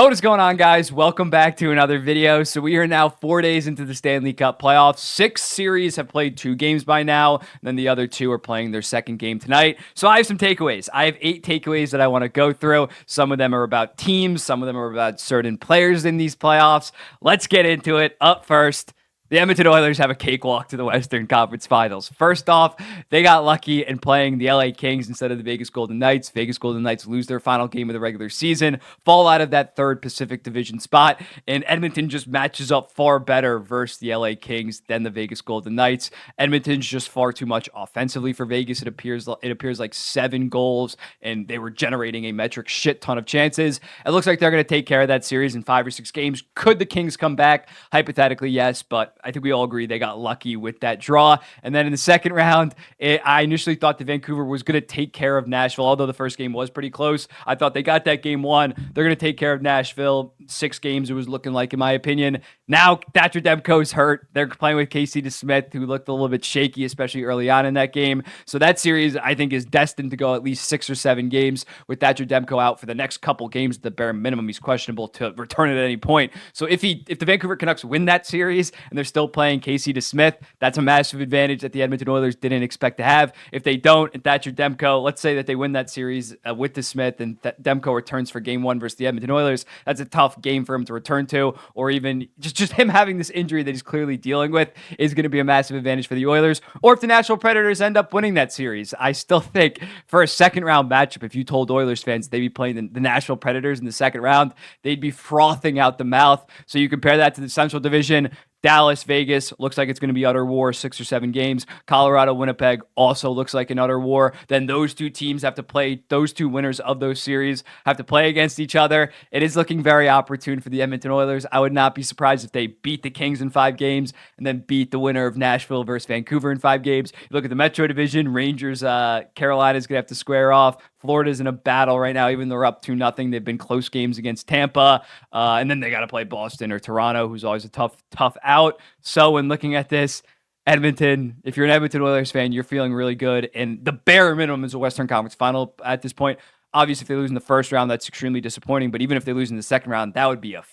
What is going on, guys? Welcome back to another video. So we are now 4 days into the Stanley Cup playoffs. 6 series have played 2 games by now. Then the other 2 are playing their second game tonight. So I have some takeaways. I have 8 takeaways that I want to go through. Some of them are about teams. Some of them are about certain players in these playoffs. Let's get into it. Up first, the Edmonton Oilers have a cakewalk to the Western Conference Finals. First off, they got lucky in playing the LA Kings instead of the Vegas Golden Knights. Vegas Golden Knights lose their final game of the regular season, fall out of that third Pacific Division spot, and Edmonton just matches up far better versus the LA Kings than the Vegas Golden Knights. Edmonton's just far too much offensively for Vegas. It appears like 7 goals, and they were generating a metric shit ton of chances. It looks like they're going to take care of that series in 5 or 6 games. Could the Kings come back? Hypothetically, yes, but I think we all agree they got lucky with that draw. And then in the second round, I initially thought that Vancouver was going to take care of Nashville, although the first game was pretty close. I thought they got that game won. They're going to take care of Nashville. 6 games it was looking like, in my opinion. Now Thatcher Demko's hurt. They're playing with Casey DeSmith, who looked a little bit shaky, especially early on in that game. So that series, I think, is destined to go at least 6 or 7 games with Thatcher Demko out for the next couple games. At the bare minimum, he's questionable to return at any point. So if the Vancouver Canucks win that series and they're still playing Casey DeSmith, that's a massive advantage that the Edmonton Oilers didn't expect to have. If they don't, and Thatcher Demko, let's say that they win that series with DeSmith and Demko returns for game 1 versus the Edmonton Oilers, that's a tough game for him to return to, or even just him having this injury that he's clearly dealing with is going to be a massive advantage for the Oilers. Or if the Nashville Predators end up winning that series, I still think for a second round matchup, if you told Oilers fans they'd be playing the Nashville Predators in the second round, they'd be frothing out the mouth. So you compare that to the Central Division. Dallas, Vegas, looks like it's going to be utter war, 6 or 7 games. Colorado, Winnipeg also looks like an utter war. Then those 2 teams have to play, those 2 winners of those series have to play against each other. It is looking very opportune for the Edmonton Oilers. I would not be surprised if they beat the Kings in 5 games and then beat the winner of Nashville versus Vancouver in 5 games. You look at the Metro Division, Rangers, Carolina's going to have to square off. Florida's in a battle right now, even though they're up 2-0. They've been close games against Tampa. And then they got to play Boston or Toronto, who's always a tough out. So when looking at this, Edmonton, if you're an Edmonton Oilers fan, you're feeling really good. And the bare minimum is a Western Conference final at this point. Obviously, if they lose in the first round, that's extremely disappointing. But even if they lose in the second round, that would be a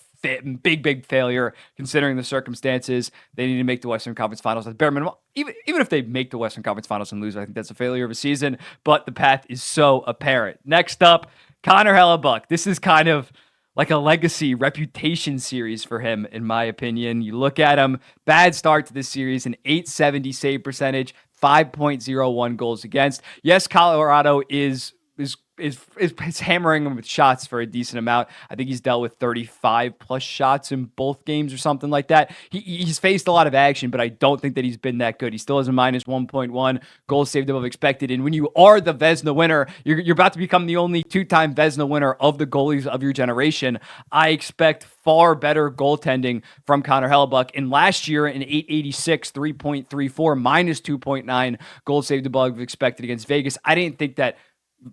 big failure considering the circumstances. They need to make the Western Conference Finals at bare minimum. Even if they make the Western Conference Finals and lose, I think that's a failure of a season. But the path is so apparent. Next up, Connor Hellebuyck. This is kind of like a legacy reputation series for him, in my opinion. You look at him, bad start to this series, an .870 save percentage, 5.01 goals against. Yes, Colorado is hammering him with shots for a decent amount. I think he's dealt with 35 plus shots in both games or something like that. He's faced a lot of action, but I don't think that he's been that good. He still has a minus 1.1 goals saved above expected. And when you are the Vezina winner, you're about to become the only 2-time Vezina winner of the goalies of your generation. I expect far better goaltending from Connor Hellebuyck. And last year, an .886, 3.34, minus 2.9 goals saved above expected against Vegas. I didn't think that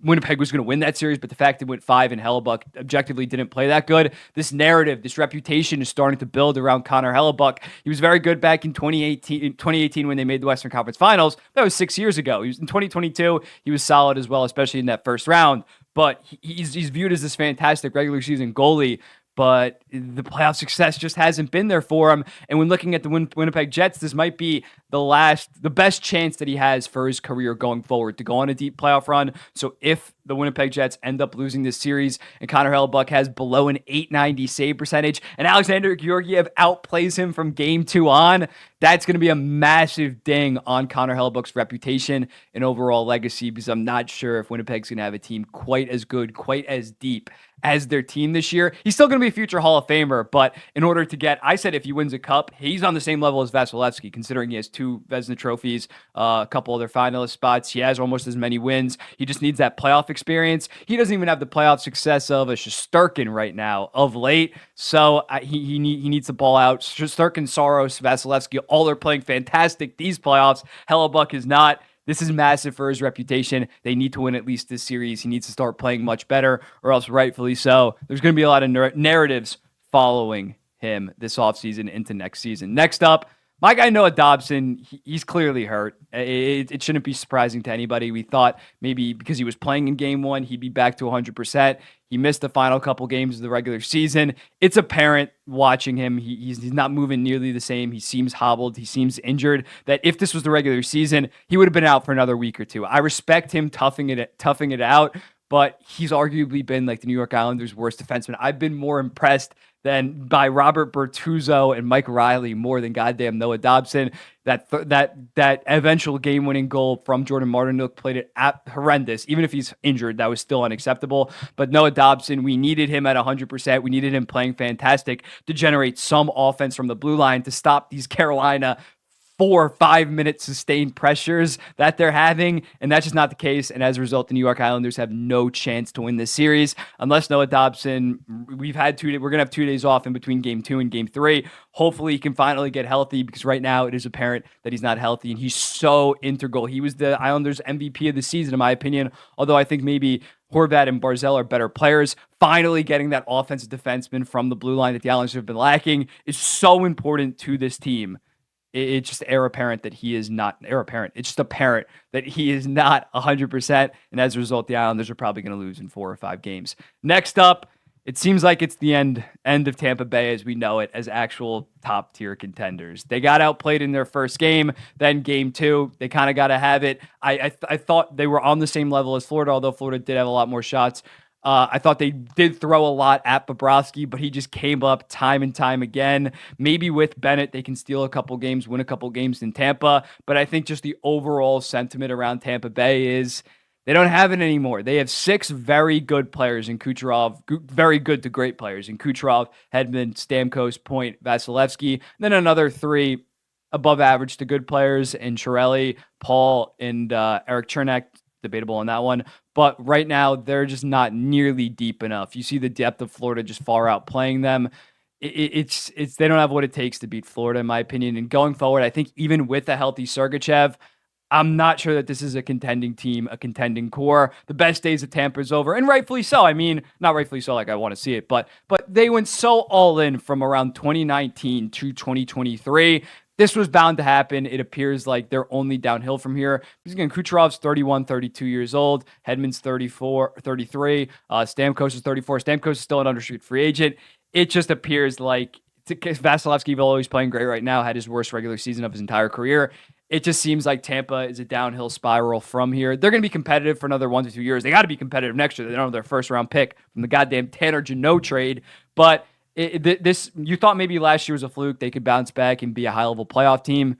Winnipeg was going to win that series, but the fact that it went 5 and Hellebuyck objectively didn't play that good. This narrative, this reputation is starting to build around Connor Hellebuyck. He was very good back in 2018 when they made the Western Conference Finals. That was 6 years ago. He was in 2022. He was solid as well, especially in that first round. But he's viewed as this fantastic regular season goalie. But the playoff success just hasn't been there for him. And when looking at the Winnipeg Jets, this might be the best chance that he has for his career going forward to go on a deep playoff run. So if the Winnipeg Jets end up losing this series and Connor Hellebuyck has below an .890 save percentage and Alexander Georgiev outplays him from game 2 on, that's going to be a massive ding on Connor Hellebuyck's reputation and overall legacy, because I'm not sure if Winnipeg's going to have a team quite as good, quite as deep as their team this year. He's still going to be a future Hall of Famer, but in order to get, I said if he wins a cup, he's on the same level as Vasilevsky, considering he has 2 Vezina trophies, a couple other finalist spots. He has almost as many wins. He just needs that playoff experience. He doesn't even have the playoff success of a Shesterkin right now of late, so he needs to ball out. Shesterkin, Saros, Vasilevsky, all are playing fantastic these playoffs. Hellebuyck is not. This is massive for his reputation. They need to win at least this series. He needs to start playing much better, or else rightfully so, there's going to be a lot of narratives following him this offseason into next season. Next up, my guy Noah Dobson, he's clearly hurt. It shouldn't be surprising to anybody. We thought maybe because he was playing in game 1, he'd be back to 100%. He missed the final couple games of the regular season. It's apparent watching him. He's not moving nearly the same. He seems hobbled. He seems injured. That if this was the regular season, he would have been out for another week or two. I respect him toughing it out, but he's arguably been like the New York Islanders' worst defenseman. I've been more impressed than by Robert Bertuzzo and Mike Riley more than goddamn Noah Dobson. That eventual game-winning goal from Jordan Marner played it at horrendous. Even if he's injured, that was still unacceptable. But Noah Dobson, we needed him at 100%. We needed him playing fantastic to generate some offense from the blue line to stop these Carolina 4 or 5 minute sustained pressures that they're having, and that's just not the case. And as a result, the New York Islanders have no chance to win this series unless Noah Dobson. We're gonna have 2 days off in between Game 2 and Game 3. Hopefully, he can finally get healthy because right now it is apparent that he's not healthy, and he's so integral. He was the Islanders MVP of the season, in my opinion. Although I think maybe Horvat and Barzal are better players. Finally getting that offensive defenseman from the blue line that the Islanders have been lacking is so important to this team. It's just apparent that he is not apparent. It's just apparent that he is not 100%. And as a result, the Islanders are probably going to lose in 4 or 5 games. Next up, it seems like it's the end of Tampa Bay as we know it, as actual top tier contenders. They got outplayed in their first game. Then Game 2, they kind of got to have it. I thought they were on the same level as Florida, although Florida did have a lot more shots. I thought they did throw a lot at Bobrovsky, but he just came up time and time again. Maybe with Bennett, they can steal a couple games, win a couple games in Tampa. But I think just the overall sentiment around Tampa Bay is they don't have it anymore. They have 6 very good players in Kucherov, very good to great players in Kucherov, Hedman, Stamkos, Point, Vasilevsky, then another 3 above average to good players in Chiarelli, Paul, and Eric Chernak. Debatable on that one. But right now, they're just not nearly deep enough. You see the depth of Florida just far outplaying them. It's they don't have what it takes to beat Florida, in my opinion. And going forward, I think even with a healthy Sergachev, I'm not sure that this is a contending team, a contending core. The best days of Tampa is over, and rightfully so. I mean, not rightfully so, like I want to see it, but they went so all in from around 2019 to 2023. This was bound to happen. It appears like they're only downhill from here. Because again, Kucherov's 31, 32 years old. Hedman's 34, 33. Stamkos is 34. Stamkos is still an unrestricted free agent. It just appears like Vasilevsky, always playing great right now, had his worst regular season of his entire career. It just seems like Tampa is a downhill spiral from here. They're going to be competitive for another 1 to 2 years. They got to be competitive next year. They don't have their first round pick from the goddamn Tanner Jeannot trade. But you thought maybe last year was a fluke. They could bounce back and be a high-level playoff team.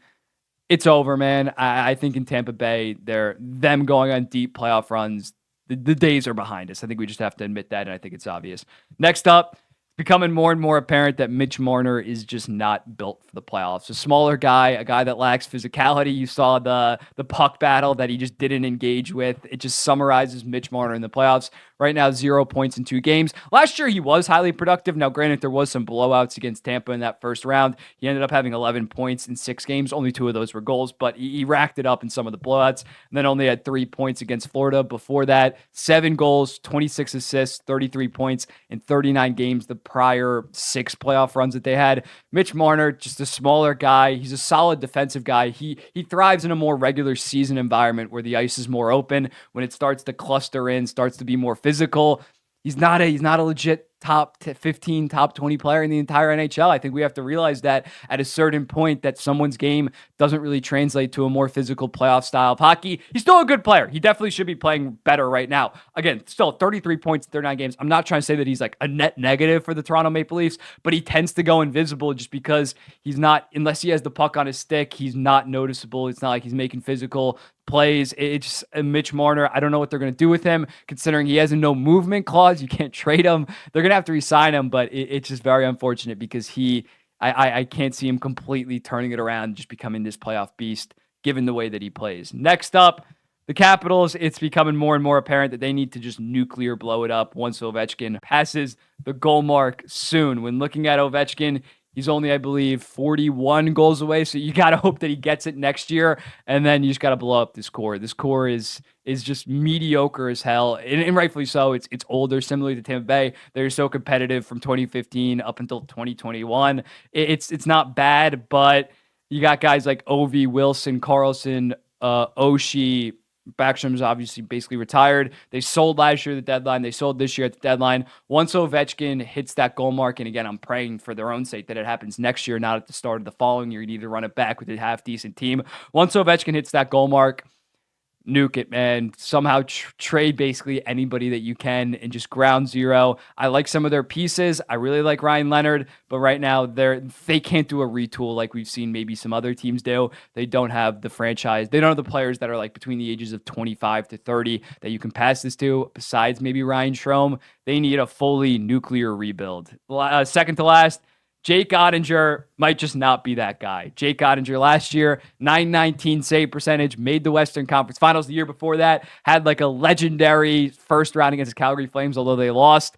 It's over, man. I think in Tampa Bay, them going on deep playoff runs, the days are behind us. I think we just have to admit that, and I think it's obvious. Next up, becoming more and more apparent that Mitch Marner is just not built for the playoffs. A smaller guy, a guy that lacks physicality. You saw the puck battle that he just didn't engage with. It just summarizes Mitch Marner in the playoffs. Right now, 0 points in 2 games. Last year, he was highly productive. Now, granted, there was some blowouts against Tampa in that first round. He ended up having 11 points in 6 games. Only 2 of those were goals, but he racked it up in some of the blowouts. And then only had 3 points against Florida. Before that, 7 goals, 26 assists, 33 points in 39 games the prior 6 playoff runs that they had. Mitch Marner, just a smaller guy. He's a solid defensive guy. He thrives in a more regular season environment where the ice is more open. When it starts to cluster in, starts to be more physical, he's not a legit top 15, top 20 player in the entire NHL. I think we have to realize that at a certain point that someone's game doesn't really translate to a more physical playoff style of hockey. He's still a good player. He definitely should be playing better right now. Again, still 33 points in 39 games. I'm not trying to say that he's like a net negative for the Toronto Maple Leafs, but he tends to go invisible just because he's not, unless he has the puck on his stick, he's not noticeable. It's not like he's making physical plays. It's Mitch Marner. I don't know what they're going to do with him, considering he has a no movement clause. You can't trade him. They're going to have to re-sign him, but it's just very unfortunate because I can't see him completely turning it around and just becoming this playoff beast given the way that he plays. Next up, the Capitals. It's becoming more and more apparent that they need to just nuclear blow it up once Ovechkin passes the goal mark soon. When looking at Ovechkin, he's only, I believe, 41 goals away, so you got to hope that he gets it next year, and then you just got to blow up this core. This core is just mediocre as hell, and rightfully so. It's older, similarly to Tampa Bay. They're so competitive from 2015 up until 2021. It's not bad, but you got guys like Ovi, Wilson, Carlson, Oshie, Backstrom's obviously basically retired. They sold last year at the deadline. They sold this year at the deadline. Once Ovechkin hits that goal mark, and again, I'm praying for their own sake that it happens next year, not at the start of the following year. You need to run it back with a half-decent team. Once Ovechkin hits that goal mark, nuke it, man. Somehow trade basically anybody that you can and just ground zero. I like some of their pieces. I really like Ryan Leonard, but right now they can't do a retool like we've seen maybe some other teams do. They don't have the franchise. They don't have the players that are like between the ages of 25 to 30 that you can pass this to, besides maybe Ryan Strome. They need a fully nuclear rebuild. Second to last, Jake Oettinger might just not be that guy. Jake Oettinger last year, .919 save percentage, made the Western Conference Finals the year before that, had like a legendary first round against the Calgary Flames, although they lost.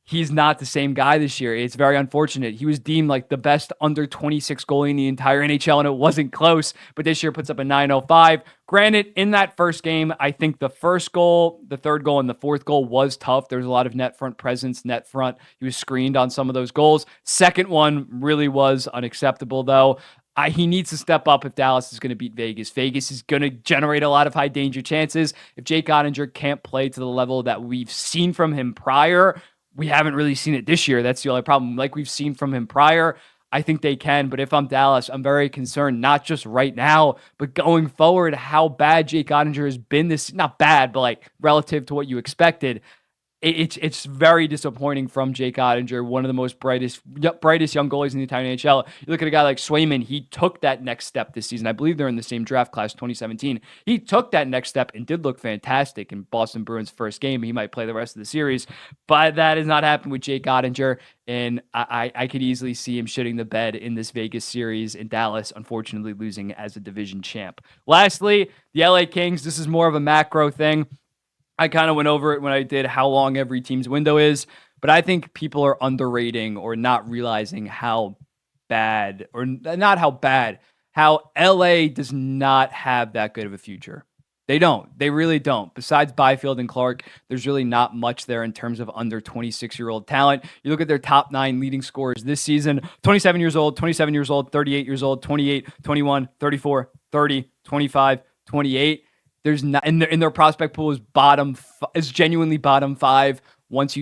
He's not the same guy this year. It's very unfortunate. He was deemed like the best under 26 goalie in the entire NHL, and it wasn't close, but this year puts up a .905. Granted, in that first game, I think the first goal, the third goal, and the fourth goal was tough. There was a lot of net front presence, net front. He was screened on some of those goals. Second one really was unacceptable, though. He needs to step up if Dallas is going to beat Vegas. Vegas is going to generate a lot of high danger chances. If Jake Oettinger can't play to the level that we've seen from him prior, we haven't really seen it this year. That's the only problem. Like we've seen from him prior, I think they can. But if I'm Dallas, I'm very concerned, not just right now, but going forward, how bad Jake Oettinger has been this, not bad, but like relative to what you expected. It's very disappointing from Jake Oettinger, one of the most brightest young goalies in the entire NHL. You look at a guy like Swayman, he took that next step this season. I believe they're in the same draft class, 2017. He took that next step and did look fantastic in Boston Bruins' first game. He might play the rest of the series, but that has not happened with Jake Oettinger, and I could easily see him shitting the bed in this Vegas series, in Dallas, unfortunately losing as a division champ. Lastly, the LA Kings. This is more of a macro thing. I kind of went over it when I did how long every team's window is, but I think people are underrating or not realizing how bad, or not how bad, how LA does not have that good of a future. They don't. They really don't. Besides Byfield and Clark, there's really not much there in terms of under 26-year-old talent. You look at their top 9 leading scorers this season, 27 years old, 27 years old, 38 years old, 28, 21, 34, 30, 25, 28. There's not in their prospect pool is genuinely bottom 5. Once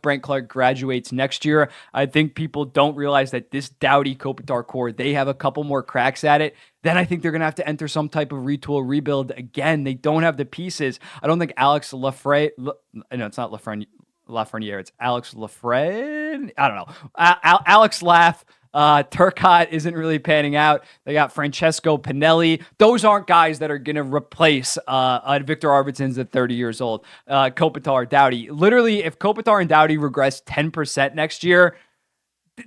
Brent Clark graduates next year, I think people don't realize that this Doughty Kopitar core, they have a couple more cracks at it. Then I think they're going to have to enter some type of retool rebuild again. They don't have the pieces. I don't think Alex Lafreniere. No, it's not Lafreniere. It's Alex Lafreniere. I don't know. Alex Laff. Turcotte isn't really panning out. They got Francesco Pinelli. Those aren't guys that are going to replace Victor Arvidsson's at 30 years old. Kopitar, Doughty. Literally, if Kopitar and Doughty regress 10% next year,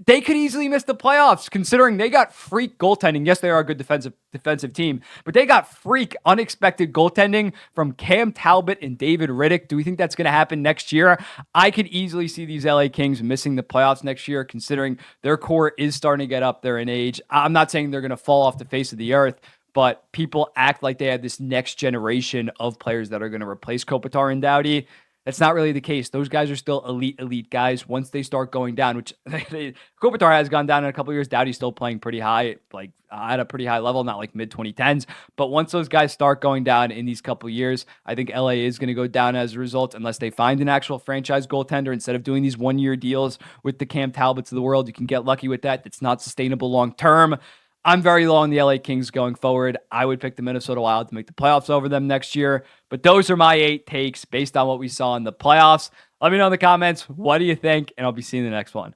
they could easily miss the playoffs, considering they got freak goaltending. Yes, they are a good defensive team, but they got freak unexpected goaltending from Cam Talbot and David Riddick. Do we think that's going to happen next year? I could easily see these LA Kings missing the playoffs next year, considering their core is starting to get up there in age. I'm not saying they're going to fall off the face of the earth, but people act like they have this next generation of players that are going to replace Kopitar and Doughty. That's not really the case. Those guys are still elite guys. Once they start going down, which Kopitar has gone down in a couple of years, Doughty's still playing pretty high, like at a pretty high level, not like mid 2010s. But once those guys start going down in these couple of years, I think LA is going to go down as a result, unless they find an actual franchise goaltender instead of doing these 1-year deals with the Cam Talbots of the world. You can get lucky with that. That's not sustainable long term. I'm very low on the LA Kings going forward. I would pick the Minnesota Wild to make the playoffs over them next year. But those are my 8 takes based on what we saw in the playoffs. Let me know in the comments, what do you think? And I'll be seeing you in the next one.